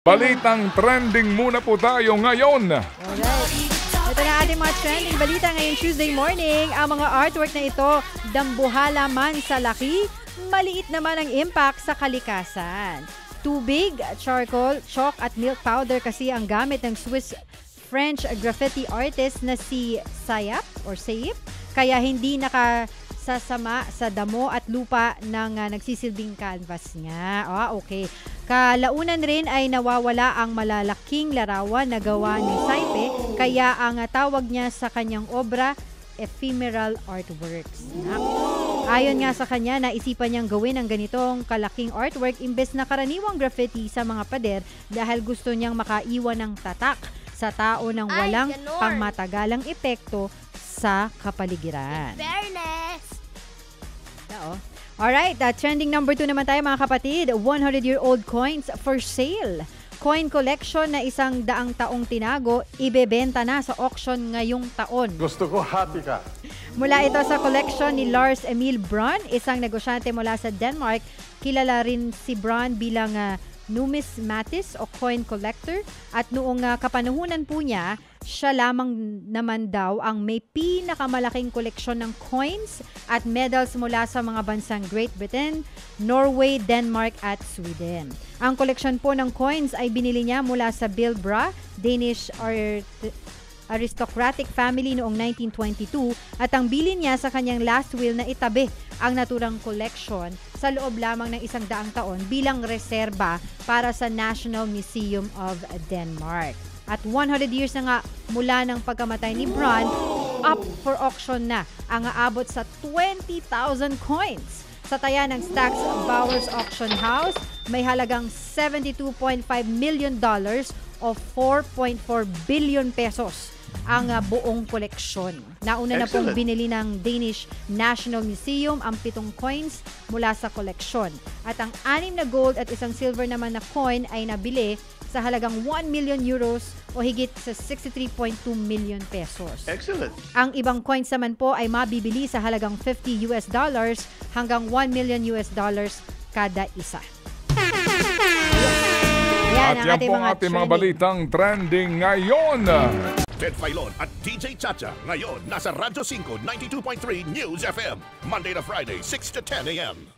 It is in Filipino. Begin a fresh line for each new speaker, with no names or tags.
Balitang trending muna po tayo ngayon.
Alright. Ito na ating mga trending balita ngayong Tuesday morning. Ang mga artwork na ito, dambuhala man sa laki, maliit naman ang impact sa kalikasan. Tubig, charcoal, chalk at milk powder kasi ang gamit ng Swiss-French graffiti artist na si Sayap or Sayip. Kaya hindi nakasasama sa damo at lupa ng nagsisilbing canvas niya. Okay. Kalaunan rin ay nawawala ang malalaking larawan na gawa ni Saipe, kaya ang tawag niya sa kanyang obra, ephemeral artworks. Ayon nga sa kanya, naisipan niyang gawin ang ganitong kalaking artwork imbes na karaniwang graffiti sa mga pader dahil gusto niyang makaiwan ng tatak sa tao ng walang pangmatagalang epekto sa kapaligiran.
Fairness!
Alright, trending number 2 naman tayo mga kapatid. 100-year-old coins for sale. Coin collection na 100 taong tinago, ibebenta na sa auction ngayong taon.
Gusto ko happy ka.
Mula ito sa collection ni Lars Emil Braun, isang negosyante mula sa Denmark. Kilala rin si Braun bilang numismatist o coin collector. At noong kapanahunan po niya, siya lamang naman daw ang may pinakamalaking koleksyon ng coins at medals mula sa mga bansang Great Britain, Norway, Denmark at Sweden. Ang koleksyon po ng coins ay binili niya mula sa Bill Bra, Danish aristocratic family noong 1922 at ang bilin niya sa kanyang last will na itabi ang naturang collection sa loob lamang ng 100 taon bilang reserba para sa National Museum of Denmark. At 100 years na nga mula ng pagkamatay ni Braun, up for auction na ang aabot sa 20,000 coins. Sa taya ng Stax Bowers Auction House, may halagang $72.5 million o 4.4 billion pesos ang buong koleksyon. Nauna na pong binili ng Danish National Museum ang 7 coins mula sa koleksyon. At ang 6 na gold at 1 silver naman na coin ay nabili sa halagang 1 million euros o higit sa 63.2 million pesos.
Excellent.
Ang ibang coins naman po ay mabibili sa halagang $50 hanggang $1 million kada isa.
At yan po ang ating mga balitang trending ngayon.
Ted Filon at DJ Chacha ngayon nasa Radyo 5 92.3 News FM Monday to Friday 6 to 10 a.m.